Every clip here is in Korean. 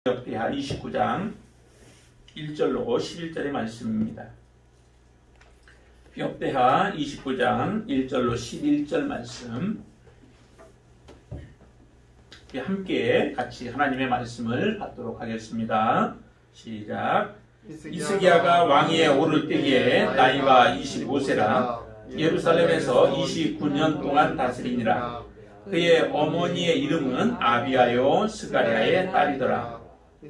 역대하 29장 1절로 11절의 말씀입니다. 역대하 29장 1절로 11절 말씀, 함께 같이 하나님의 말씀을 받도록 하겠습니다. 시작. 히스기야가 왕위에 오를 때에 나이가 25세라 예루살렘에서 29년 동안 다스리니라. 그의 어머니의 이름은 아비아요 스가랴의 딸이더라.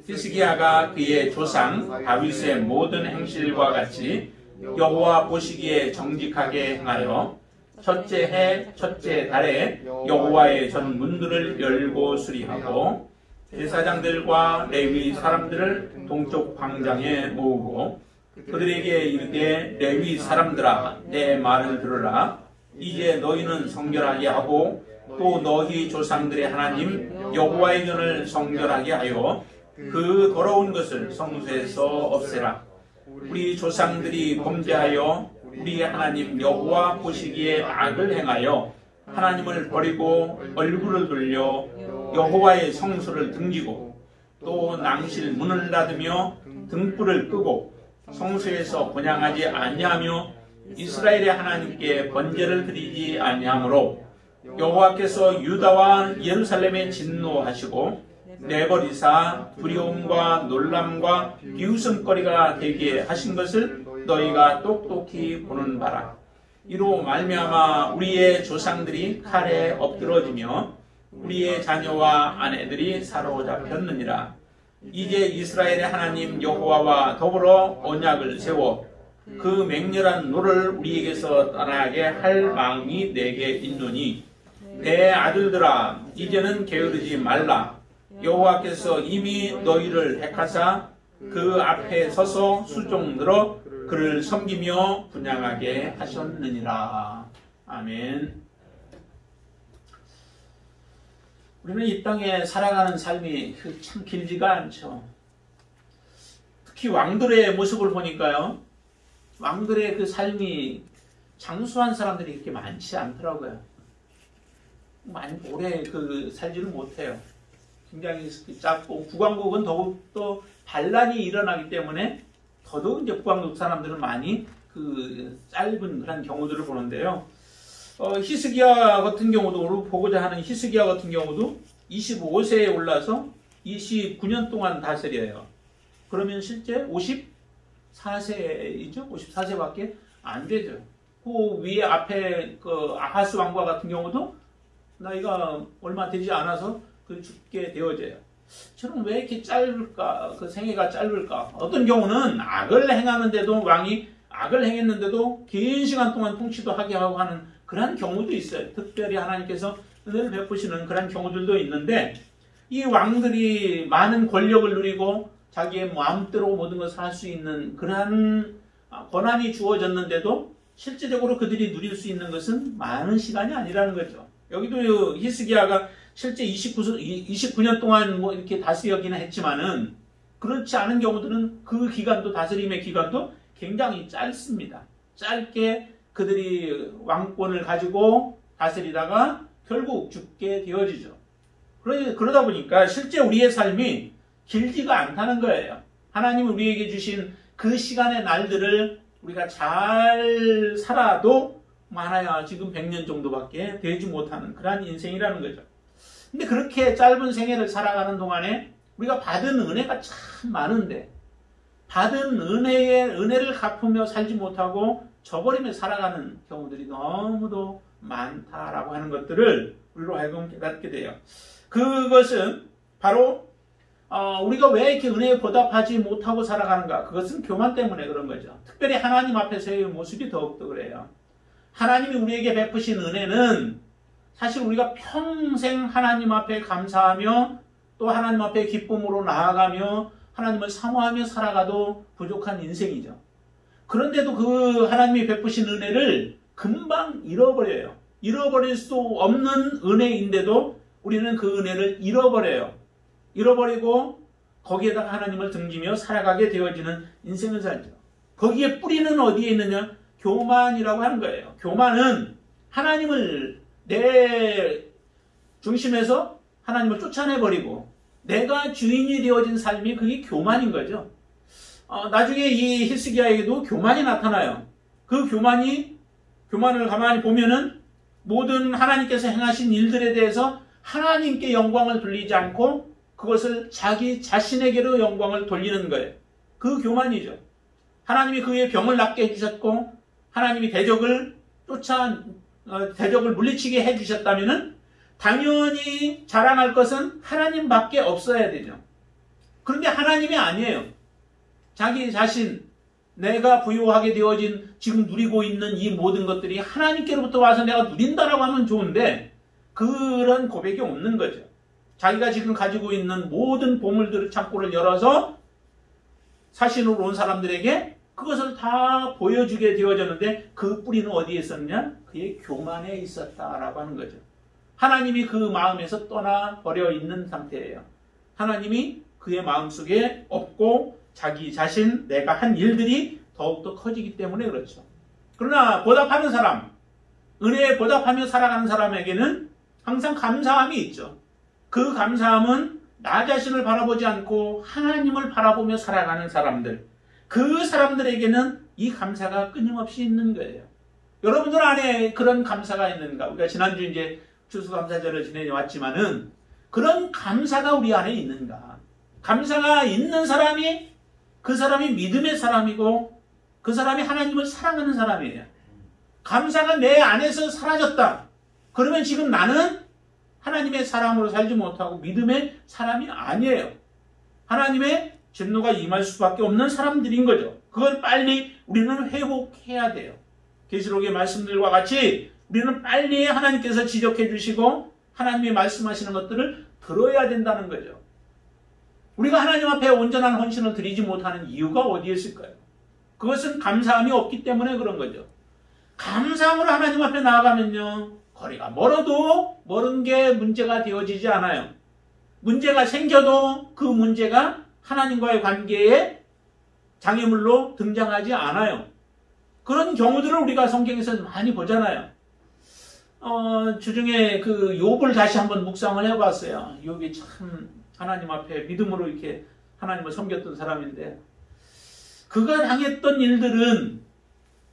히스기야가 그의 조상 다윗의 모든 행실과 같이 여호와 보시기에 정직하게 행하여 첫째 해 첫째 달에 여호와의 전 문들을 열고 수리하고 제사장들과 레위 사람들을 동쪽 광장에 모으고 그들에게 이르되 레위 사람들아 내 말을 들으라. 이제 너희는 성결하게 하고 또 너희 조상들의 하나님 여호와의 전을 성결하게 하여 그 더러운 것을 성소에서 없애라. 우리 조상들이 범죄하여 우리 하나님 여호와 보시기에 악을 행하여 하나님을 버리고 얼굴을 돌려 여호와의 성소를 등지고 또 낭실 문을 닫으며 등불을 끄고 성소에서 번향하지 아니하며 이스라엘의 하나님께 번제를 드리지 아니하므로 여호와께서 유다와 예루살렘에 진노하시고 내버리사 두려움과 놀람과 비웃음거리가 되게 하신 것을 너희가 똑똑히 보는 바라. 이로 말미암아 우리의 조상들이 칼에 엎드러지며 우리의 자녀와 아내들이 사로잡혔느니라. 이제 이스라엘의 하나님 여호와와 더불어 언약을 세워 그 맹렬한 노를 우리에게서 떠나게 할 마음이 내게 있노니 내 아들들아 이제는 게으르지 말라. 여호와께서 이미 너희를 택하사 그 앞에 서서 수종 늘어 그를 섬기며 분향하게 하셨느니라. 아멘. 우리는 이 땅에 살아가는 삶이 참 길지가 않죠. 특히 왕들의 모습을 보니까요, 왕들의 그 삶이 장수한 사람들이 이렇게 많지 않더라고요. 많이 오래 살지를 못해요. 굉장히 짧고, 국왕국은 더욱더 반란이 일어나기 때문에 더더욱 이제 국왕국 사람들은 많이 짧은 그런 경우들을 보는데요. 히스기야 같은 경우도, 우리 보고자 하는 히스기야 같은 경우도 25세에 올라서 29년 동안 다스려요. 그러면 실제 54세이죠? 54세밖에 안 되죠. 그 위에 앞에 아하스 왕과 같은 경우도 나이가 얼마 되지 않아서 죽게 되어져요. 저는 왜 이렇게 짧을까? 그 생애가 짧을까? 어떤 경우는 악을 행하는데도, 왕이 악을 행했는데도 긴 시간 동안 통치도 하게 하고 하는 그런 경우도 있어요. 특별히 하나님께서 은혜를 베푸시는 그런 경우들도 있는데, 이 왕들이 많은 권력을 누리고 자기의 마음대로 모든 것을 할 수 있는 그러한 권한이 주어졌는데도 실제적으로 그들이 누릴 수 있는 것은 많은 시간이 아니라는 거죠. 여기도 히스기야가 실제 29년 동안 이렇게 다스리기는 했지만은, 그렇지 않은 경우들은 그 기간도, 다스림의 기간도 굉장히 짧습니다. 짧게 그들이 왕권을 가지고 다스리다가 결국 죽게 되어지죠. 그러다 보니까 실제 우리의 삶이 길지가 않다는 거예요. 하나님이 우리에게 주신 그 시간의 날들을 우리가 잘 살아도 많아야 지금 100년 정도밖에 되지 못하는 그런 인생이라는 거죠. 근데 그렇게 짧은 생애를 살아가는 동안에 우리가 받은 은혜가 참 많은데, 받은 은혜를 갚으며 살지 못하고 저버리며 살아가는 경우들이 너무도 많다라고 하는 것들을 우리로 하여금 깨닫게 돼요. 그것은 바로 우리가 왜 이렇게 은혜에 보답하지 못하고 살아가는가? 그것은 교만 때문에 그런 거죠. 특별히 하나님 앞에서의 모습이 더욱더 그래요. 하나님이 우리에게 베푸신 은혜는 사실 우리가 평생 하나님 앞에 감사하며 또 하나님 앞에 기쁨으로 나아가며 하나님을 사모하며 살아가도 부족한 인생이죠. 그런데도 그 하나님이 베푸신 은혜를 금방 잃어버려요. 잃어버릴 수 없는 은혜인데도 우리는 그 은혜를 잃어버려요. 잃어버리고 거기에다가 하나님을 등지며 살아가게 되어지는 인생을 살죠. 거기에 뿌리는 어디에 있느냐? 교만이라고 하는 거예요. 교만은 하나님을 내 중심에서 하나님을 쫓아내버리고 내가 주인이 되어진 삶이 그게 교만인 거죠. 나중에 이 히스기야에게도 교만이 나타나요. 그 교만을 가만히 보면은 모든 하나님께서 행하신 일들에 대해서 하나님께 영광을 돌리지 않고 그것을 자기 자신에게로 영광을 돌리는 거예요. 그 교만이죠. 하나님이 그의 병을 낫게 해주셨고 하나님이 대적을 물리치게 해주셨다면은 당연히 자랑할 것은 하나님밖에 없어야 되죠. 그런데 하나님이 아니에요. 자기 자신, 내가 부유하게 되어진 지금 누리고 있는 이 모든 것들이 하나님께로부터 와서 내가 누린다라고 하면 좋은데 그런 고백이 없는 거죠. 자기가 지금 가지고 있는 모든 보물들을 창고를 열어서 사신으로 온 사람들에게 그것을 다 보여주게 되어졌는데 그 뿌리는 어디에 있었냐? 그의 교만에 있었다라고 하는 거죠. 하나님이 그 마음에서 떠나버려 있는 상태예요. 하나님이 그의 마음속에 없고 자기 자신, 내가 한 일들이 더욱더 커지기 때문에 그렇죠. 그러나 보답하는 사람, 은혜에 보답하며 살아가는 사람에게는 항상 감사함이 있죠. 그 감사함은 나 자신을 바라보지 않고 하나님을 바라보며 살아가는 사람들, 그 사람들에게는 이 감사가 끊임없이 있는 거예요. 여러분들 안에 그런 감사가 있는가? 우리가 지난주 이제 추수감사절을 지내왔지만은 그런 감사가 우리 안에 있는가? 감사가 있는 사람이 그 사람이 믿음의 사람이고 그 사람이 하나님을 사랑하는 사람이에요. 감사가 내 안에서 사라졌다. 그러면 지금 나는 하나님의 사람으로 살지 못하고 믿음의 사람이 아니에요. 하나님의 진노가 임할 수밖에 없는 사람들인 거죠. 그걸 빨리 우리는 회복해야 돼요. 계시록의 말씀들과 같이 우리는 빨리 하나님께서 지적해 주시고 하나님이 말씀하시는 것들을 들어야 된다는 거죠. 우리가 하나님 앞에 온전한 헌신을 드리지 못하는 이유가 어디에 있을까요? 그것은 감사함이 없기 때문에 그런 거죠. 감사함으로 하나님 앞에 나아가면요, 거리가 멀어도 멀은 게 문제가 되어지지 않아요. 문제가 생겨도 그 문제가 하나님과의 관계에 장애물로 등장하지 않아요. 그런 경우들을 우리가 성경에서 많이 보잖아요. 주중에 그 욥을 다시 한번 묵상을 해봤어요. 욥이 참 하나님 앞에 믿음으로 이렇게 하나님을 섬겼던 사람인데, 그가 당했던 일들은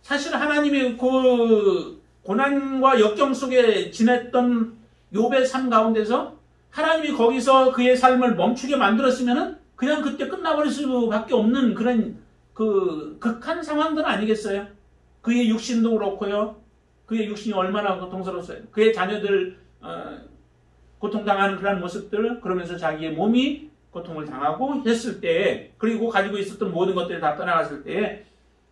사실 하나님의 그 고난과 역경 속에 지냈던 욥의 삶 가운데서 하나님이 거기서 그의 삶을 멈추게 만들었으면은 그냥 그때 끝나버릴 수밖에 없는 그런 그 극한 상황들 아니겠어요? 그의 육신도 그렇고요. 그의 육신이 얼마나 고통스러웠어요. 그의 자녀들 고통당하는 그런 모습들, 그러면서 자기의 몸이 고통을 당하고 했을 때에, 그리고 가지고 있었던 모든 것들이 다 떠나갔을 때에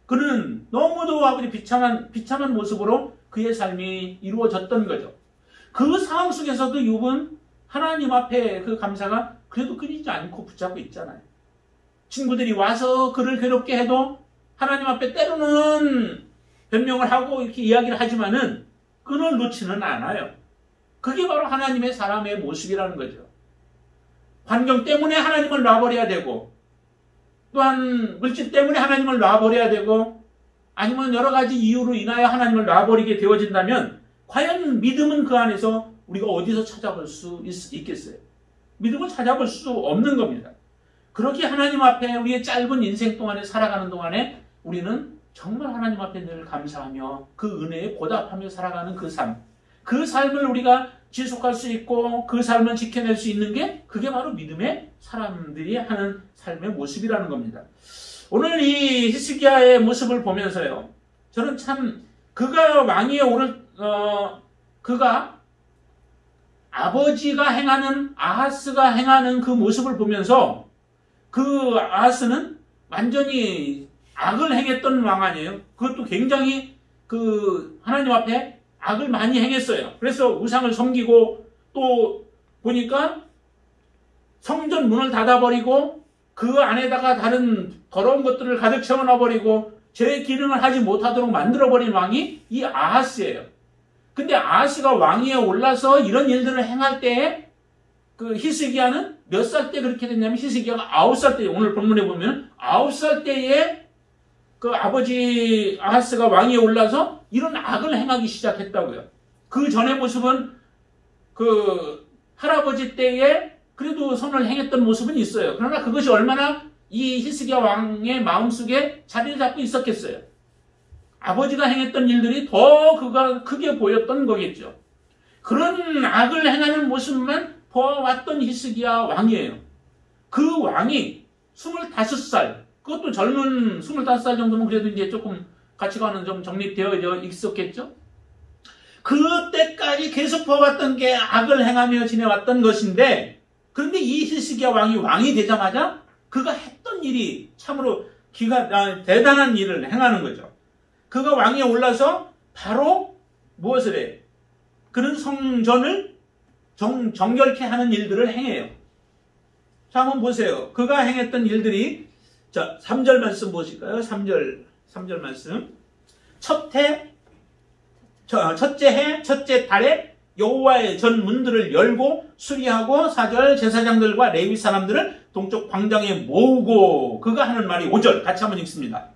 그는 너무도 아버지 비참한 모습으로 그의 삶이 이루어졌던 거죠. 그 상황 속에서도 욥은 하나님 앞에 그 감사가 그래도 끊이지 않고 붙잡고 있잖아요. 친구들이 와서 그를 괴롭게 해도 하나님 앞에 때로는 변명을 하고 이렇게 이야기를 하지만은 그를 놓지는 않아요. 그게 바로 하나님의 사람의 모습이라는 거죠. 환경 때문에 하나님을 놔버려야 되고, 또한 물질 때문에 하나님을 놔버려야 되고, 아니면 여러 가지 이유로 인하여 하나님을 놔버리게 되어진다면 과연 믿음은 그 안에서 우리가 어디서 찾아볼 수 있겠어요? 믿음을 찾아볼 수 없는 겁니다. 그렇게 하나님 앞에 우리의 짧은 인생 동안에 살아가는 동안에 우리는 정말 하나님 앞에 늘 감사하며 그 은혜에 보답하며 살아가는 그 삶, 그 삶을 우리가 지속할 수 있고 그 삶을 지켜낼 수 있는 게 그게 바로 믿음의 사람들이 하는 삶의 모습이라는 겁니다. 오늘 이 히스기야의 모습을 보면서요, 저는 참 그가 왕위에 그가 아버지가 행하는, 아하스가 행하는 그 모습을 보면서 그 아하스는 완전히 악을 행했던 왕 아니에요? 그것도 굉장히 그 하나님 앞에 악을 많이 행했어요. 그래서 우상을 섬기고, 또 보니까 성전 문을 닫아버리고 그 안에다가 다른 더러운 것들을 가득 채워놔버리고 제 기능을 하지 못하도록 만들어버린 왕이 이 아하스예요. 근데 아하스가 왕위에 올라서 이런 일들을 행할 때에 그 히스기야는 몇 살 때 그렇게 됐냐면, 히스기야가 9살 때, 오늘 본문에 보면 9살 때에 그 아버지 아하스가 왕위에 올라서 이런 악을 행하기 시작했다고요. 그 전의 모습은 그 할아버지 때에 그래도 선을 행했던 모습은 있어요. 그러나 그것이 얼마나 이 히스기야 왕의 마음속에 자리를 잡고 있었겠어요. 아버지가 행했던 일들이 더 그가 크게 보였던 거겠죠. 그런 악을 행하는 모습만 보아왔던 히스기야 왕이에요. 그 왕이 25살, 그것도 젊은 25살 정도면 그래도 이제 조금 가치관은 좀 정립되어 있었겠죠. 그때까지 계속 보았던 게 악을 행하며 지내왔던 것인데, 그런데 이 히스기야 왕이 되자마자 그가 했던 일이 참으로 대단한 일을 행하는 거죠. 그가 왕위에 올라서 바로 무엇을 해요? 그런 성전을 정결케 하는 일들을 행해요. 자, 한번 보세요. 그가 행했던 일들이, 자, 3절 말씀 보실까요? 3절 말씀. 첫째 해, 첫째 달에 여호와의 전 문들을 열고 수리하고 4절 제사장들과 레위 사람들을 동쪽 광장에 모으고, 그가 하는 말이 5절 같이 한번 읽습니다.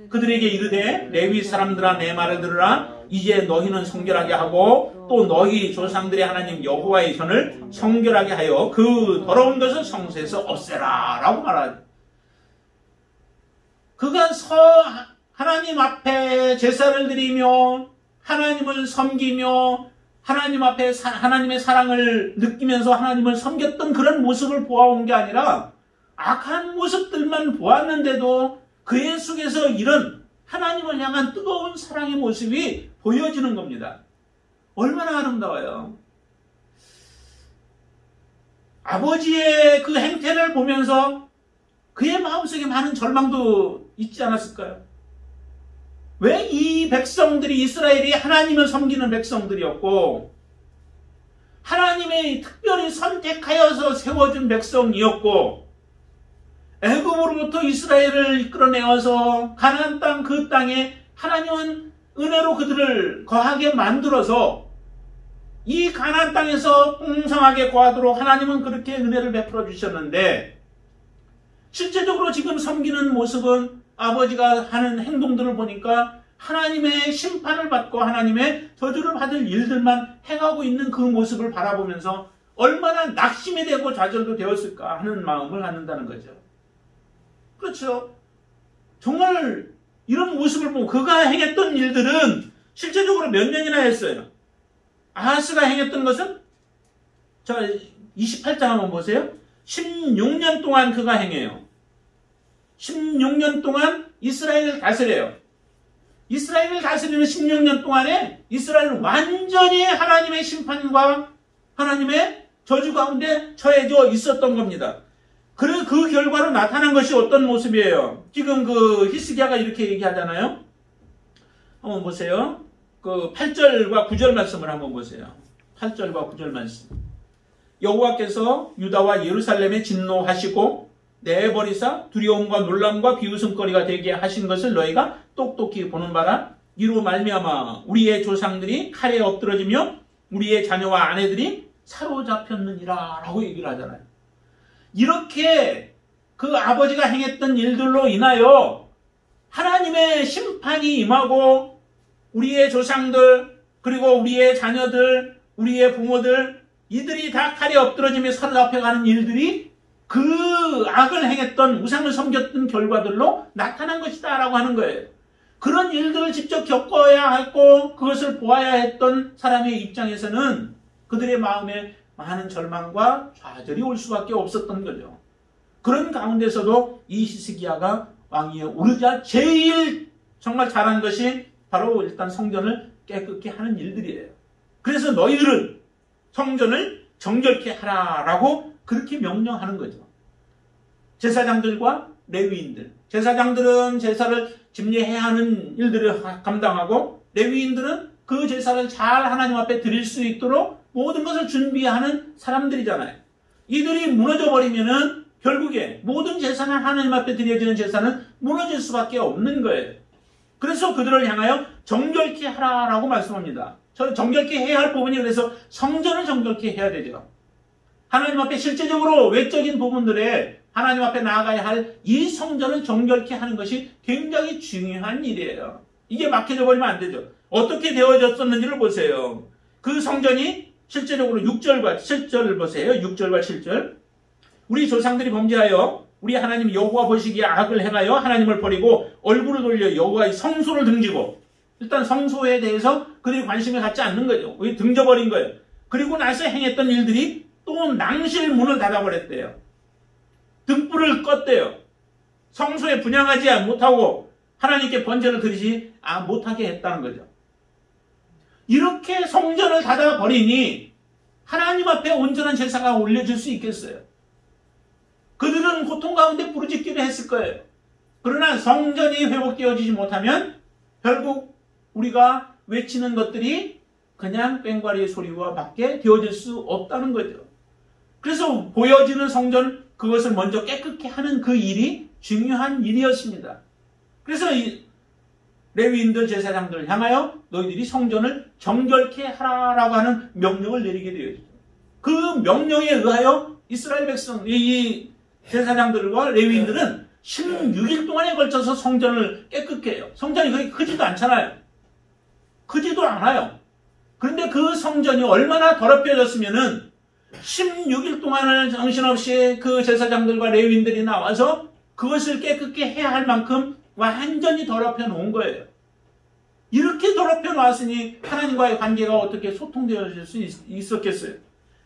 그들에게 이르되 레위 사람들아 내 말을 들으라. 이제 너희는 성결하게 하고 또 너희 조상들의 하나님 여호와의 전을 성결하게 하여 그 더러운 것을 성소에서 없애라 라고 말하죠. 그가 하나님 앞에 제사를 드리며 하나님을 섬기며 하나님 앞에 하나님의 사랑을 느끼면서 하나님을 섬겼던 그런 모습을 보아온 게 아니라 악한 모습들만 보았는데도 그의 속에서 이런 하나님을 향한 뜨거운 사랑의 모습이 보여지는 겁니다. 얼마나 아름다워요. 아버지의 그 행태를 보면서 그의 마음속에 많은 절망도 있지 않았을까요? 왜 이 백성들이, 이스라엘이 하나님을 섬기는 백성들이었고 하나님의 특별히 선택하여서 세워준 백성이었고 애굽으로부터 이스라엘을 이끌어내어서 가나안 땅, 그 땅에 하나님은 은혜로 그들을 거하게 만들어서 이 가나안 땅에서 풍성하게 거하도록 하나님은 그렇게 은혜를 베풀어 주셨는데, 실제적으로 지금 섬기는 모습은 아버지가 하는 행동들을 보니까 하나님의 심판을 받고 하나님의 저주를 받을 일들만 행하고 있는 그 모습을 바라보면서 얼마나 낙심이 되고 좌절도 되었을까 하는 마음을 갖는다는 거죠. 그렇죠. 정말 이런 모습을 보고 그가 행했던 일들은 실제적으로 몇 년이나 했어요. 아하스가 행했던 것은, 자, 28장 한번 보세요. 16년 동안 그가 행해요. 16년 동안 이스라엘을 다스려요. 이스라엘을 다스리는 16년 동안에 이스라엘은 완전히 하나님의 심판과 하나님의 저주 가운데 처해져 있었던 겁니다. 그 결과로 나타난 것이 어떤 모습이에요? 지금 그 히스기야가 이렇게 얘기하잖아요. 한번 보세요. 그 8절과 9절 말씀을 한번 보세요. 8절과 9절 말씀. 여호와께서 유다와 예루살렘에 진노하시고 내버리사 두려움과 놀람과 비웃음거리가 되게 하신 것을 너희가 똑똑히 보는 바라. 이로 말미암아 우리의 조상들이 칼에 엎드러지며 우리의 자녀와 아내들이 사로잡혔느니라 라고 얘기를 하잖아요. 이렇게 그 아버지가 행했던 일들로 인하여 하나님의 심판이 임하고 우리의 조상들, 그리고 우리의 자녀들, 우리의 부모들, 이들이 다 칼에 엎드러지며 사로잡혀가는 일들이 그 악을 행했던, 우상을 섬겼던 결과들로 나타난 것이다 라고 하는 거예요. 그런 일들을 직접 겪어야 했고 그것을 보아야 했던 사람의 입장에서는 그들의 마음에 많은 절망과 좌절이 올 수밖에 없었던 거죠. 그런 가운데서도 이 히스기야가 왕위에 오르자 제일 정말 잘한 것이 바로 일단 성전을 깨끗게 하는 일들이에요. 그래서 너희들은 성전을 정결케 하라라고 그렇게 명령하는 거죠. 제사장들과 레위인들, 제사장들은 제사를 집례해야 하는 일들을 감당하고 레위인들은 그 제사를 잘 하나님 앞에 드릴 수 있도록 모든 것을 준비하는 사람들이잖아요. 이들이 무너져 버리면은 결국에 모든 제사는, 하나님 앞에 드려지는 제사는 무너질 수밖에 없는 거예요. 그래서 그들을 향하여 정결케 하라라고 말씀합니다. 정결케 해야 할 부분이, 그래서 성전을 정결케 해야 되죠. 하나님 앞에 실제적으로 외적인 부분들에 하나님 앞에 나아가야 할 이 성전을 정결케 하는 것이 굉장히 중요한 일이에요. 이게 막혀져 버리면 안 되죠. 어떻게 되어졌었는지를 보세요. 그 성전이 실제적으로 6절과 7절을 보세요. 6절과 7절. 우리 조상들이 범죄하여 우리 하나님 여호와 보시기에 악을 행하여 하나님을 버리고 얼굴을 돌려 여호와의 성소를 등지고, 일단 성소에 대해서 그들이 관심을 갖지 않는 거죠. 등져버린 거예요. 그리고 나서 행했던 일들이 또 낭실 문을 닫아버렸대요. 등불을 껐대요. 성소에 분향하지 못하고 하나님께 번제를 드리지 못하게 했다는 거죠. 이렇게 성전을 닫아버리니 하나님 앞에 온전한 제사가 올려질 수 있겠어요? 그들은 고통 가운데 부르짖기도 했을 거예요. 그러나 성전이 회복되어지지 못하면 결국 우리가 외치는 것들이 그냥 뺑괄의 소리와 밖에 되어질 수 없다는 거죠. 그래서 보여지는 성전, 그것을 먼저 깨끗게 하는 그 일이 중요한 일이었습니다. 그래서 이 레위인들 제사장들을 향하여 너희들이 성전을 정결케 하라라고 하는 명령을 내리게 되어지죠. 그 명령에 의하여 이스라엘 백성, 이 제사장들과 레위인들은 16일 동안에 걸쳐서 성전을 깨끗게 해요. 성전이 그렇게 크지도 않잖아요. 크지도 않아요. 그런데 그 성전이 얼마나 더럽혀졌으면은 16일 동안을 정신없이 그 제사장들과 레위인들이 나와서 그것을 깨끗게 해야 할 만큼 완전히 더럽혀 놓은 거예요. 이렇게 더럽혀 놨으니 하나님과의 관계가 어떻게 소통되어질 수 있었겠어요?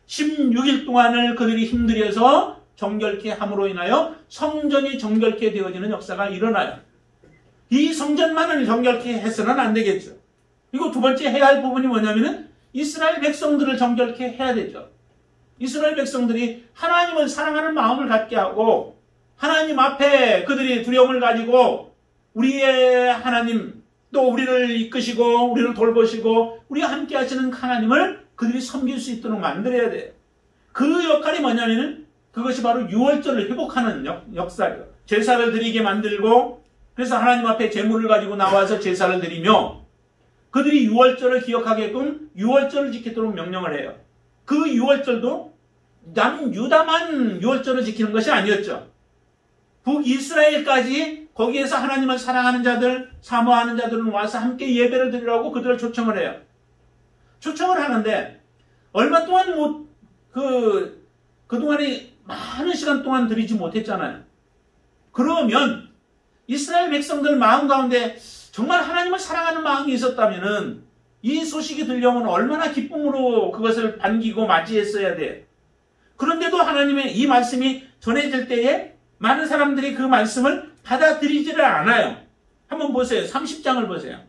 16일 동안을 그들이 힘들여서 정결케 함으로 인하여 성전이 정결케 되어지는 역사가 일어나요. 이 성전만을 정결케 해서는 안 되겠죠. 그리고 두 번째 해야 할 부분이 뭐냐면은 이스라엘 백성들을 정결케 해야 되죠. 이스라엘 백성들이 하나님을 사랑하는 마음을 갖게 하고 하나님 앞에 그들이 두려움을 가지고 우리의 하나님, 또 우리를 이끄시고 우리를 돌보시고 우리와 함께 하시는 하나님을 그들이 섬길 수 있도록 만들어야 돼요. 그 역할이 뭐냐면은 그것이 바로 유월절을 회복하는 역사예요. 제사를 드리게 만들고, 그래서 하나님 앞에 제물을 가지고 나와서 제사를 드리며 그들이 유월절을 기억하게끔 유월절을 지키도록 명령을 해요. 그 유월절도 남유다만 유월절을 지키는 것이 아니었죠. 북이스라엘까지 거기에서 하나님을 사랑하는 자들, 사모하는 자들은 와서 함께 예배를 드리라고 그들을 초청을 해요. 초청을 하는데 얼마 동안 그동안에 많은 시간 동안 드리지 못했잖아요. 그러면 이스라엘 백성들 마음 가운데 정말 하나님을 사랑하는 마음이 있었다면은 이 소식이 들려오면 얼마나 기쁨으로 그것을 반기고 맞이했어야 돼. 그런데도 하나님의 이 말씀이 전해질 때에 많은 사람들이 그 말씀을 받아들이지를 않아요. 한번 보세요. 30장을 보세요.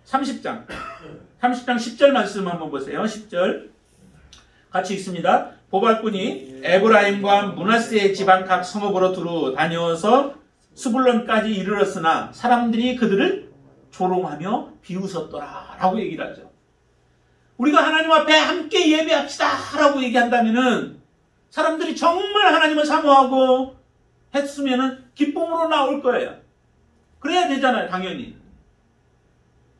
30장 10절 말씀 한번 보세요. 10절 같이 읽습니다. 보발꾼이 에브라임과 므낫세의 지방 각 성읍으로 두루 다녀서 스불론까지 이르렀으나 사람들이 그들을 조롱하며 비웃었더라 라고 얘기를 하죠. 우리가 하나님 앞에 함께 예배합시다 라고 얘기한다면은 사람들이 정말 하나님을 사모하고 했으면은 기쁨으로 나올 거예요. 그래야 되잖아요, 당연히.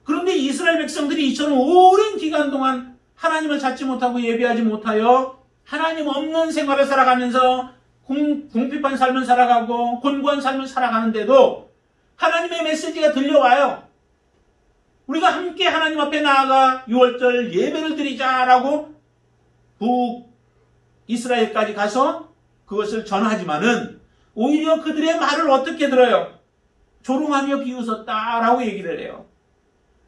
그런데 이스라엘 백성들이 이처럼 오랜 기간 동안 하나님을 찾지 못하고 예배하지 못하여 하나님 없는 생활을 살아가면서 궁핍한 삶을 살아가고 곤고한 삶을 살아가는데도 하나님의 메시지가 들려와요. 우리가 함께 하나님 앞에 나아가 유월절 예배를 드리자라고 북이스라엘까지 가서 그것을 전하지만은 오히려 그들의 말을 어떻게 들어요? 조롱하며 비웃었다라고 얘기를 해요.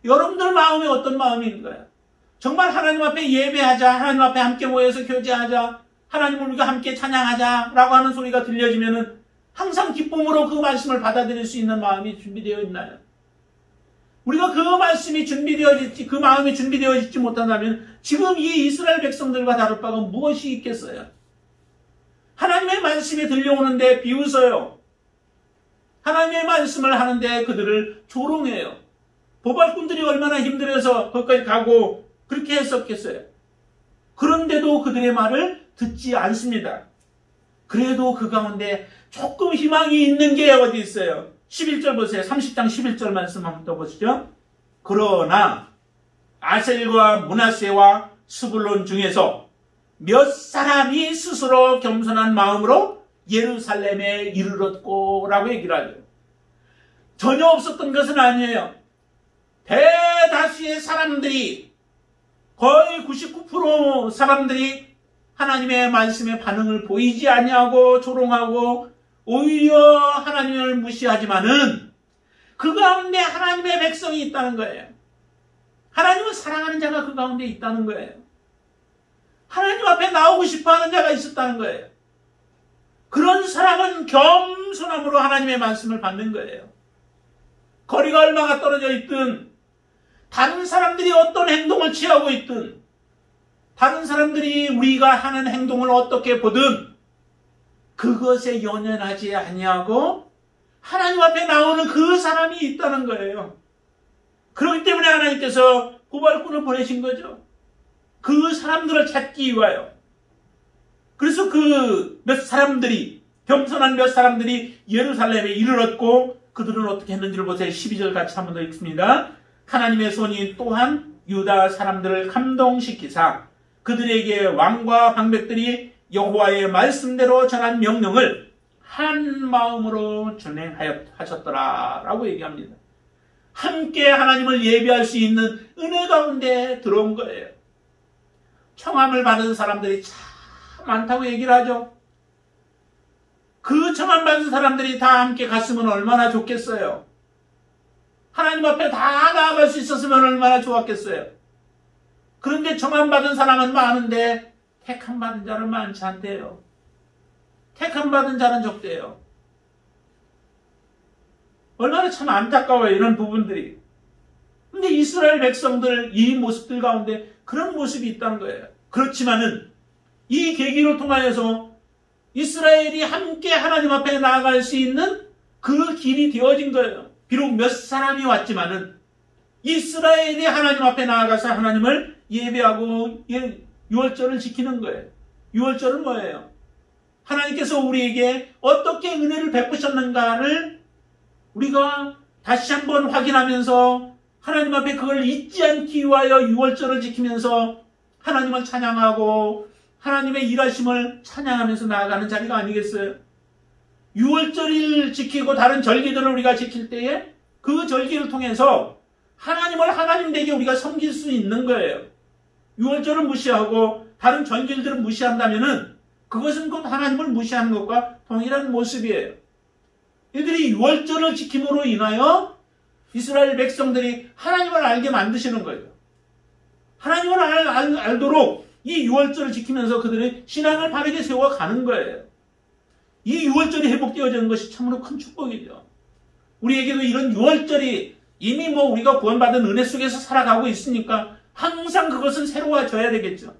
여러분들 마음에 어떤 마음이 있는 거예요? 정말 하나님 앞에 예배하자, 하나님 앞에 함께 모여서 교제하자, 하나님을 우리가 함께 찬양하자라고 하는 소리가 들려지면은 항상 기쁨으로 그 말씀을 받아들일 수 있는 마음이 준비되어 있나요? 우리가 그 말씀이 준비되어질지, 그 마음이 준비되어지지 못한다면 지금 이 이스라엘 백성들과 다를 바가 무엇이 있겠어요? 하나님의 말씀이 들려오는데 비웃어요. 하나님의 말씀을 하는데 그들을 조롱해요. 보발꾼들이 얼마나 힘들어서 거기까지 가고 그렇게 했었겠어요. 그런데도 그들의 말을 듣지 않습니다. 그래도 그 가운데 조금 희망이 있는 게 어디 있어요? 11절 보세요. 30장 11절 말씀 한번 더 보시죠. 그러나 아셀과 므낫세와 스불론 중에서 몇 사람이 스스로 겸손한 마음으로 예루살렘에 이르렀고 라고 얘기를 하죠. 전혀 없었던 것은 아니에요. 대다수의 사람들이, 거의 99% 사람들이 하나님의 말씀에 반응을 보이지 아니하고 조롱하고 오히려 하나님을 무시하지만은 그 가운데 하나님의 백성이 있다는 거예요. 하나님을 사랑하는 자가 그 가운데 있다는 거예요. 하나님 앞에 나오고 싶어하는 자가 있었다는 거예요. 그런 사람은 겸손함으로 하나님의 말씀을 받는 거예요. 거리가 얼마나 떨어져 있든, 다른 사람들이 어떤 행동을 취하고 있든, 다른 사람들이 우리가 하는 행동을 어떻게 보든 그것에 연연하지 아니하고 하나님 앞에 나오는 그 사람이 있다는 거예요. 그렇기 때문에 하나님께서 고발꾼을 보내신 거죠. 그 사람들을 찾기 위하여. 그래서 그 몇 사람들이, 겸손한 몇 사람들이 예루살렘에 이르렀고, 그들은 어떻게 했는지를 보세요. 12절 같이 한 번 더 읽습니다. 하나님의 손이 또한 유다 사람들을 감동시키사 그들에게 왕과 방백들이 여호와의 말씀대로 전한 명령을 한 마음으로 준행하셨더라 라고 얘기합니다. 함께 하나님을 예배할 수 있는 은혜 가운데 들어온 거예요. 청함을 받은 사람들이 참 많다고 얘기를 하죠. 그 청함 받은 사람들이 다 함께 갔으면 얼마나 좋겠어요. 하나님 앞에 다 나아갈 수 있었으면 얼마나 좋았겠어요. 그런데 청함 받은 사람은 많은데 택함 받은 자는 많지 않대요. 택함 받은 자는 적대요. 얼마나 참 안타까워요, 이런 부분들이. 근데 이스라엘 백성들 이 모습들 가운데 그런 모습이 있다는 거예요. 그렇지만은 이 계기를 통하여서 이스라엘이 함께 하나님 앞에 나아갈 수 있는 그 길이 되어진 거예요. 비록 몇 사람이 왔지만은 이스라엘이 하나님 앞에 나아가서 하나님을 예배하고 유월절을 지키는 거예요. 유월절은 뭐예요? 하나님께서 우리에게 어떻게 은혜를 베푸셨는가를 우리가 다시 한번 확인하면서 하나님 앞에 그걸 잊지 않기 위하여 유월절을 지키면서 하나님을 찬양하고 하나님의 일하심을 찬양하면서 나아가는 자리가 아니겠어요? 유월절을 지키고 다른 절기들을 우리가 지킬 때에 그 절기를 통해서 하나님을 하나님 되게 우리가 섬길 수 있는 거예요. 유월절을 무시하고 다른 절기들을 무시한다면은 그것은 곧 하나님을 무시하는 것과 동일한 모습이에요. 이들이 유월절을 지킴으로 인하여 이스라엘 백성들이 하나님을 알게 만드시는 거예요. 하나님을 알도록 이 유월절을 지키면서 그들의 신앙을 바르게 세워가는 거예요. 이 유월절이 회복되어지는 것이 참으로 큰 축복이죠. 우리에게도 이런 유월절이 이미 우리가 구원받은 은혜 속에서 살아가고 있으니까 항상 그것은 새로워져야 되겠죠.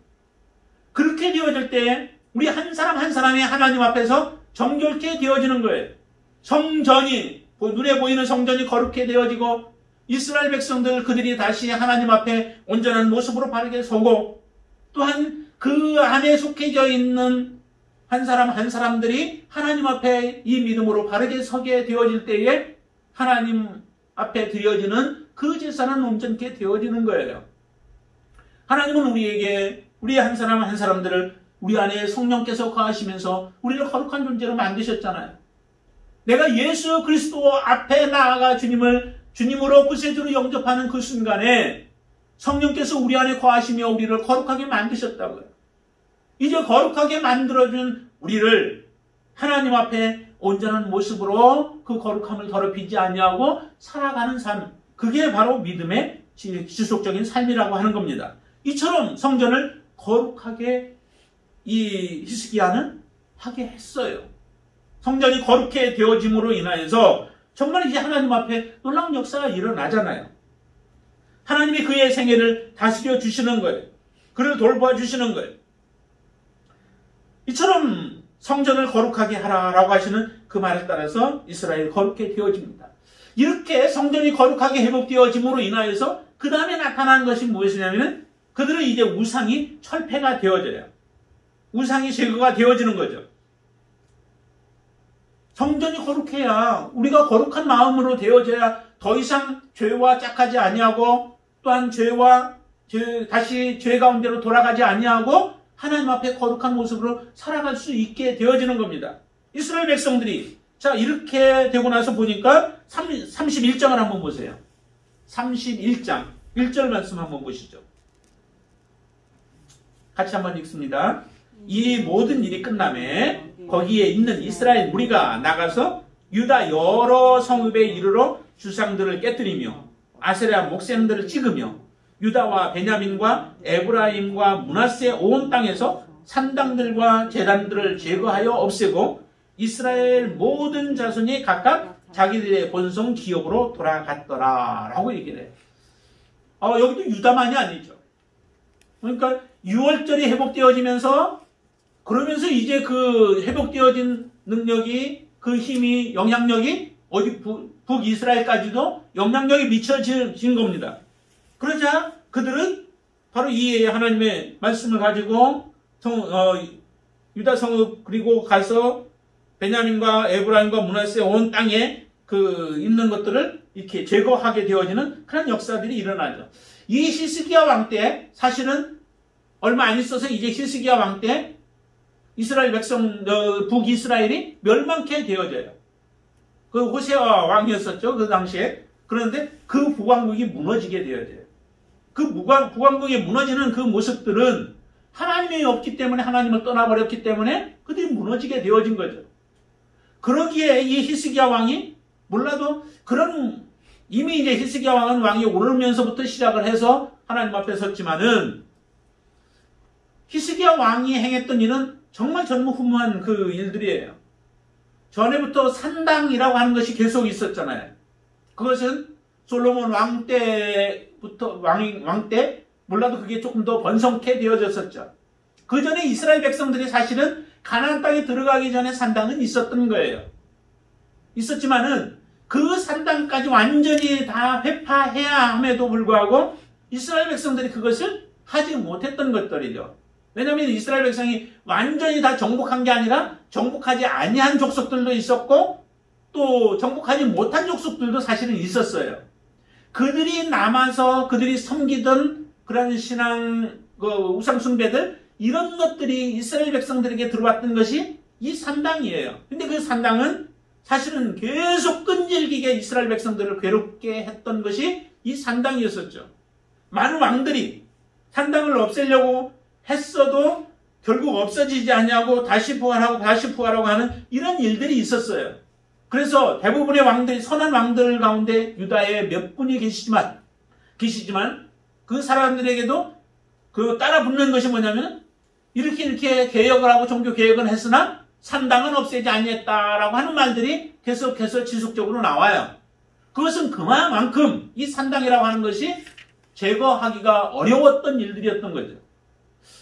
그렇게 되어질 때 우리 한 사람 한 사람이 하나님 앞에서 정결케 되어지는 거예요. 성전이, 눈에 보이는 성전이 거룩해 되어지고 이스라엘 백성들 그들이 다시 하나님 앞에 온전한 모습으로 바르게 서고 또한 그 안에 속해져 있는 한 사람 한 사람들이 하나님 앞에 이 믿음으로 바르게 서게 되어질 때에 하나님 앞에 드려지는 그 제사는 온전케 되어지는 거예요. 하나님은 우리에게 우리 한 사람 한 사람들을 우리 안에 성령께서 거하시면서 우리를 거룩한 존재로 만드셨잖아요. 내가 예수 그리스도 앞에 나아가 주님으로 구세주로 영접하는 그 순간에 성령께서 우리 안에 거하시며 우리를 거룩하게 만드셨다고요. 이제 거룩하게 만들어준 우리를 하나님 앞에 온전한 모습으로 그 거룩함을 더럽히지 아니하고 살아가는 삶, 그게 바로 믿음의 지속적인 삶이라고 하는 겁니다. 이처럼 성전을 거룩하게 이 히스기야는 하게 했어요. 성전이 거룩해 되어짐으로 인하여서 정말 이제 하나님 앞에 놀라운 역사가 일어나잖아요. 하나님이 그의 생애를 다스려 주시는 거예요. 그를 돌봐 주시는 거예요. 이처럼 성전을 거룩하게 하라라고 하시는 그 말에 따라서 이스라엘이 거룩해 되어집니다. 이렇게 성전이 거룩하게 회복되어짐으로 인하여서 그 다음에 나타난 것이 무엇이냐면 그들은 이제 우상이 철폐가 되어져요. 우상이 제거가 되어지는 거죠. 성전이 거룩해야 우리가 거룩한 마음으로 되어져야 더 이상 죄와 짝하지 아니하고 또한 다시 죄 가운데로 돌아가지 아니하고 하나님 앞에 거룩한 모습으로 살아갈 수 있게 되어지는 겁니다. 이스라엘 백성들이 자 이렇게 되고 나서 보니까 31장을 한번 보세요. 31장 1절 말씀 한번 보시죠. 같이 한번 읽습니다. 이 모든 일이 끝남에 거기에 있는 이스라엘 무리가 나가서 유다 여러 성읍에 이르러 주상들을 깨뜨리며 아세라 목샘들을 찍으며 유다와 베냐민과 에브라임과 므낫세 온 땅에서 산당들과 제단들을 제거하여 없애고 이스라엘 모든 자손이 각각 자기들의 본성 기업으로 돌아갔더라 라고 얘기를 해요. 여기도 유다만이 아니죠. 그러니까 6월절이 회복되어지면서 그러면서 이제 그 회복되어진 능력이 그 힘이 영향력이 어디 북이스라엘까지도 영향력이 미쳐진 겁니다. 그러자 그들은 바로 이 하나님의 말씀을 가지고 유다 성읍 그리고 가서 베냐민과 에브라임과 므낫세 온 땅에 그 있는 것들을 이렇게 제거하게 되어지는 그런 역사들이 일어나죠. 이 히스기야 왕 때 사실은 얼마 안 있어서 이제 히스기야 왕 때 이스라엘 백성 북이스라엘이 멸망케 되어져요. 그 호세아 왕이었었죠. 그 당시에. 그런데 그 북왕국이 무너지게 되어져요. 그 북왕국이 무너지는 그 모습들은 하나님이 없기 때문에 하나님을 떠나버렸기 때문에 그들이 무너지게 되어진 거죠. 그러기에 이 히스기야 왕이 몰라도 그런 이미 이제 히스기야 왕은 왕이 오르면서부터 시작을 해서 하나님 앞에 섰지만은 히스기야 왕이 행했던 일은 정말 전무후무한 그 일들이에요. 전에부터 산당이라고 하는 것이 계속 있었잖아요. 그것은 솔로몬 왕 때부터 왕 때 몰라도 그게 조금 더 번성케 되어졌었죠. 그 전에 이스라엘 백성들이 사실은 가나안 땅에 들어가기 전에 산당은 있었던 거예요. 있었지만은 그 산당까지 완전히 다 회파해야 함에도 불구하고 이스라엘 백성들이 그것을 하지 못했던 것들이죠. 왜냐하면 이스라엘 백성이 완전히 다 정복한 게 아니라 정복하지 아니한 족속들도 있었고 또 정복하지 못한 족속들도 사실은 있었어요. 그들이 남아서 그들이 섬기던 그런 신앙 우상 숭배들 이런 것들이 이스라엘 백성들에게 들어왔던 것이 이 산당이에요. 근데 그 산당은 사실은 계속 끈질기게 이스라엘 백성들을 괴롭게 했던 것이 이 산당이었었죠. 많은 왕들이 산당을 없애려고 했어도 결국 없어지지 않냐고 다시 부활하고 하는 이런 일들이 있었어요. 그래서 대부분의 왕들이 선한 왕들 가운데 유다에 몇 분이 계시지만 그 사람들에게도 그 따라 붙는 것이 뭐냐면 이렇게 개혁을 하고 종교 개혁은 했으나 산당은 없애지 아니했다라고 하는 말들이 계속해서 지속적으로 나와요. 그것은 그만큼 이 산당이라고 하는 것이 제거하기가 어려웠던 일들이었던 거죠.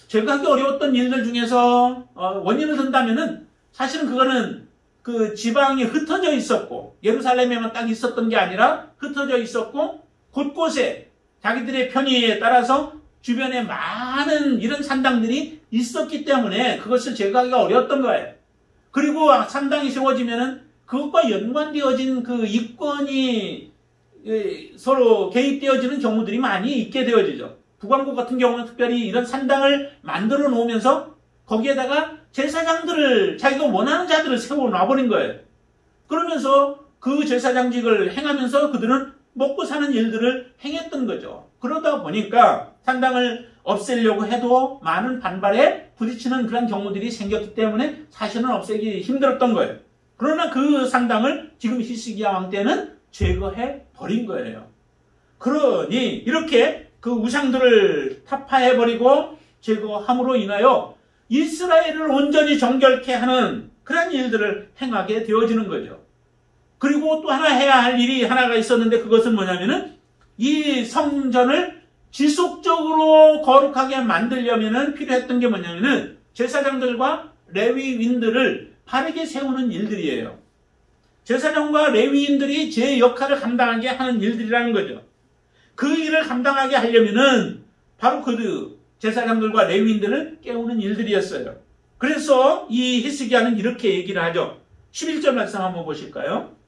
제거하기 어려웠던 일들 중에서 원인을 든다면은 사실은 그거는 그 지방이 흩어져 있었고 예루살렘에만 딱 있었던 게 아니라 흩어져 있었고 곳곳에 자기들의 편의에 따라서 주변에 많은 이런 산당들이 있었기 때문에 그것을 제거하기가 어려웠던 거예요. 그리고 산당이 세워지면은 그것과 연관되어진 그 이권이 서로 개입되어지는 경우들이 많이 있게 되어지죠. 북왕국 같은 경우는 특별히 이런 산당을 만들어 놓으면서 거기에다가 제사장들을 자기가 원하는 자들을 세워놔버린 거예요. 그러면서 그 제사장직을 행하면서 그들은 먹고 사는 일들을 행했던 거죠. 그러다 보니까 산당을 없애려고 해도 많은 반발에 부딪히는 그런 경우들이 생겼기 때문에 사실은 없애기 힘들었던 거예요. 그러나 그 산당을 지금 히스기야 왕 때는 제거해 버린 거예요. 그러니 이렇게 그 우상들을 타파해버리고 제거함으로 인하여 이스라엘을 온전히 정결케 하는 그런 일들을 행하게 되어지는 거죠. 그리고 또 하나 해야 할 일이 하나가 있었는데 그것은 뭐냐면은 이 성전을 지속적으로 거룩하게 만들려면은 필요했던 게 뭐냐면은 제사장들과 레위인들을 바르게 세우는 일들이에요. 제사장과 레위인들이 제 역할을 감당하게 하는 일들이라는 거죠. 그 일을 감당하게 하려면은 바로 그 제사장들과 레위인들을 깨우는 일들이었어요. 그래서 이 히스기야는 이렇게 얘기를 하죠. 11절 말씀 한번 보실까요?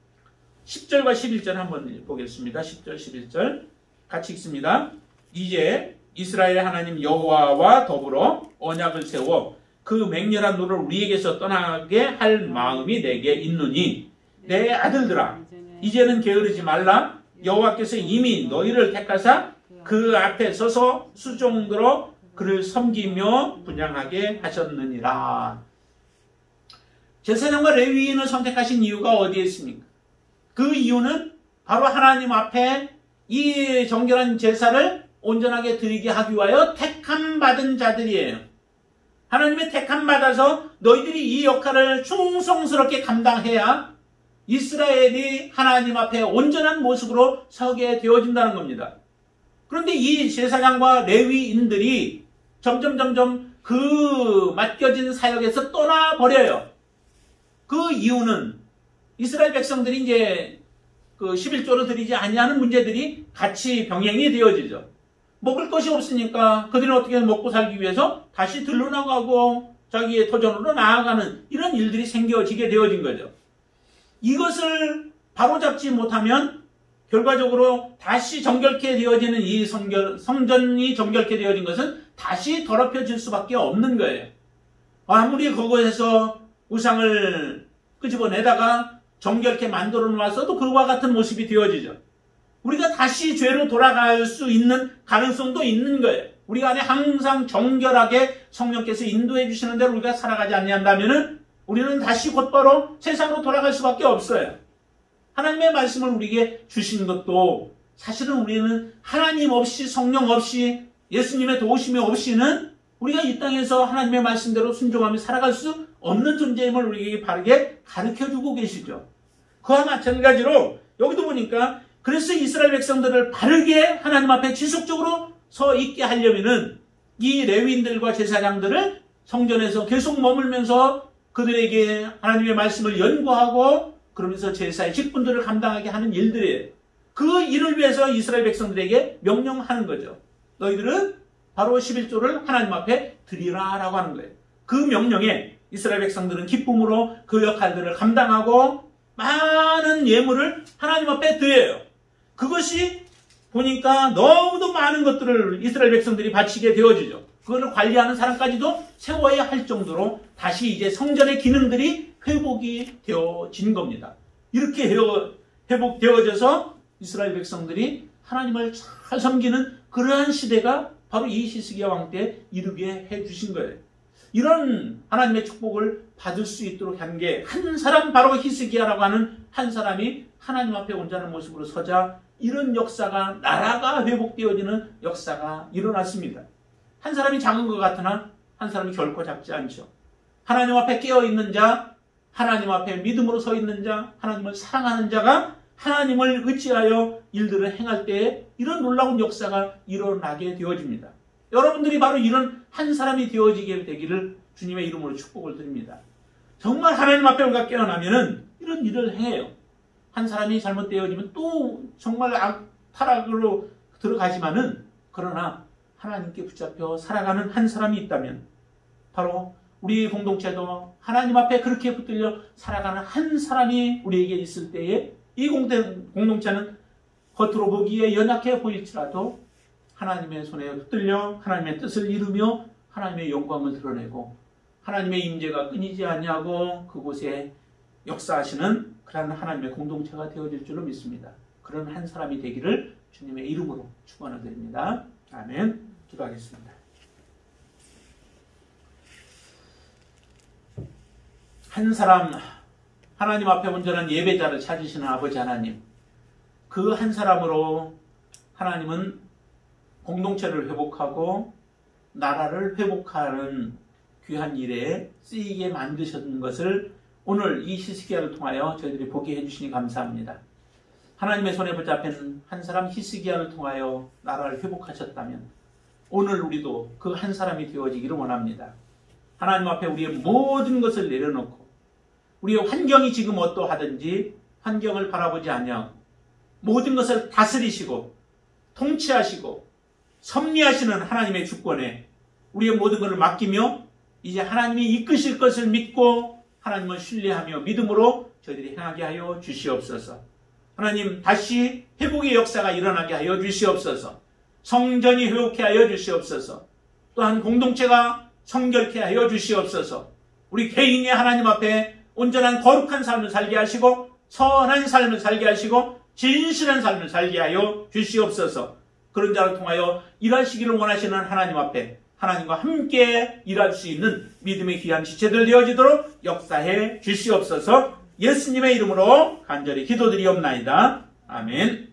10절과 11절 한번 보겠습니다. 10절, 11절 같이 읽습니다. 이제 이스라엘 하나님 여호와와 더불어 언약을 세워 그 맹렬한 노를 우리에게서 떠나게 할 마음이 내게 있느니 내 아들들아 이제는 게으르지 말라. 여호와께서 이미 너희를 택하사 그 앞에 서서 수종들어 그를 섬기며 분양하게 하셨느니라. 제사장과 레위인을 선택하신 이유가 어디에 있습니까? 그 이유는 바로 하나님 앞에 이 정결한 제사를 온전하게 드리게 하기 위하여 택함 받은 자들이에요. 하나님의 택함 받아서 너희들이 이 역할을 충성스럽게 감당해야 이스라엘이 하나님 앞에 온전한 모습으로 서게 되어진다는 겁니다. 그런데 이 제사장과 레위인들이 점점 그 맡겨진 사역에서 떠나버려요. 그 이유는 이스라엘 백성들이 이제 그 11조로 드리지 아니하는 문제들이 같이 병행이 되어지죠. 먹을 것이 없으니까 그들은 어떻게 먹고 살기 위해서 다시 들러 나가고 자기의 토전으로 나아가는 이런 일들이 생겨지게 되어진 거죠. 이것을 바로잡지 못하면 결과적으로 다시 정결케 되어지는 이 성전이 정결케 되어진 것은 다시 더럽혀질 수밖에 없는 거예요. 아무리 그곳에서 우상을 끄집어내다가 정결케 만들어 놨어도 그와 같은 모습이 되어지죠. 우리가 다시 죄로 돌아갈 수 있는 가능성도 있는 거예요. 우리 안에 항상 정결하게 성령께서 인도해 주시는 대로 우리가 살아가지 않는다면 우리는 다시 곧바로 세상으로 돌아갈 수밖에 없어요. 하나님의 말씀을 우리에게 주신 것도 사실은 우리는 하나님 없이 성령 없이 예수님의 도우심이 없이는 우리가 이 땅에서 하나님의 말씀대로 순종하며 살아갈 수 없는 존재임을 우리에게 바르게 가르쳐주고 계시죠. 그와 마찬가지로 여기도 보니까 그래서 이스라엘 백성들을 바르게 하나님 앞에 지속적으로 서 있게 하려면은 이 레위인들과 제사장들을 성전에서 계속 머물면서 그들에게 하나님의 말씀을 연구하고 그러면서 제사의 직분들을 감당하게 하는 일들이에요. 그 일을 위해서 이스라엘 백성들에게 명령하는 거죠. 너희들은 바로 11조를 하나님 앞에 드리라라고 하는 거예요. 그 명령에 이스라엘 백성들은 기쁨으로 그 역할들을 감당하고 많은 예물을 하나님 앞에 드려요. 그것이 보니까 너무도 많은 것들을 이스라엘 백성들이 바치게 되어지죠. 그거를 관리하는 사람까지도 세워야 할 정도로 다시 이제 성전의 기능들이 회복이 되어진 겁니다. 이렇게 회복되어져서 이스라엘 백성들이 하나님을 잘 섬기는 그러한 시대가 바로 이 히스기야 왕 때 이르게 해주신 거예요. 이런 하나님의 축복을 받을 수 있도록 한 게 한 사람, 바로 히스기야라고 하는 한 사람이 하나님 앞에 온전한 모습으로 서자 이런 역사가, 나라가 회복되어지는 역사가 일어났습니다. 한 사람이 작은 것 같으나 한 사람이 결코 작지 않죠. 하나님 앞에 깨어있는 자, 하나님 앞에 믿음으로 서 있는 자, 하나님을 사랑하는 자가 하나님을 의지하여 일들을 행할 때에 이런 놀라운 역사가 일어나게 되어집니다. 여러분들이 바로 이런 한 사람이 되어지게 되기를 주님의 이름으로 축복을 드립니다. 정말 하나님 앞에 우리가 깨어나면은 이런 일을 해요. 한 사람이 잘못되어지면 또 정말 타락으로 들어가지만은 그러나 하나님께 붙잡혀 살아가는 한 사람이 있다면 바로 우리 공동체도 하나님 앞에 그렇게 붙들려 살아가는 한 사람이 우리에게 있을 때에 이 공동체는 겉으로 보기에 연약해 보일지라도 하나님의 손에 붙들려 하나님의 뜻을 이루며 하나님의 영광을 드러내고 하나님의 임재가 끊이지 아니하고 그곳에 역사하시는 그런 하나님의 공동체가 되어질 줄로 믿습니다. 그런 한 사람이 되기를 주님의 이름으로 축원을 드립니다. 아멘. 기도하겠습니다. 한 사람, 하나님 앞에 온전한 예배자를 찾으시는 아버지 하나님, 그 한 사람으로 하나님은 공동체를 회복하고 나라를 회복하는 귀한 일에 쓰이게 만드셨는 것을 오늘 이 히스기야를 통하여 저희들이 보게 해주시니 감사합니다. 하나님의 손에 붙잡힌 한 사람 히스기야를 통하여 나라를 회복하셨다면 오늘 우리도 그 한 사람이 되어지기를 원합니다. 하나님 앞에 우리의 모든 것을 내려놓고 우리의 환경이 지금 어떠하든지 환경을 바라보지 아니하고 모든 것을 다스리시고 통치하시고 섭리하시는 하나님의 주권에 우리의 모든 것을 맡기며 이제 하나님이 이끄실 것을 믿고 하나님을 신뢰하며 믿음으로 저희들이 행하게 하여 주시옵소서. 하나님, 다시 회복의 역사가 일어나게 하여 주시옵소서. 성전이 회복케 하여 주시옵소서. 또한 공동체가 성결케 하여 주시옵소서. 우리 개인이 하나님 앞에 온전한 거룩한 삶을 살게 하시고 선한 삶을 살게 하시고 진실한 삶을 살게 하여 주시옵소서. 그런 자를 통하여 일하시기를 원하시는 하나님 앞에 하나님과 함께 일할 수 있는 믿음의 귀한 지체들 되어지도록 역사해 주시옵소서. 예수님의 이름으로 간절히 기도드리옵나이다. 아멘.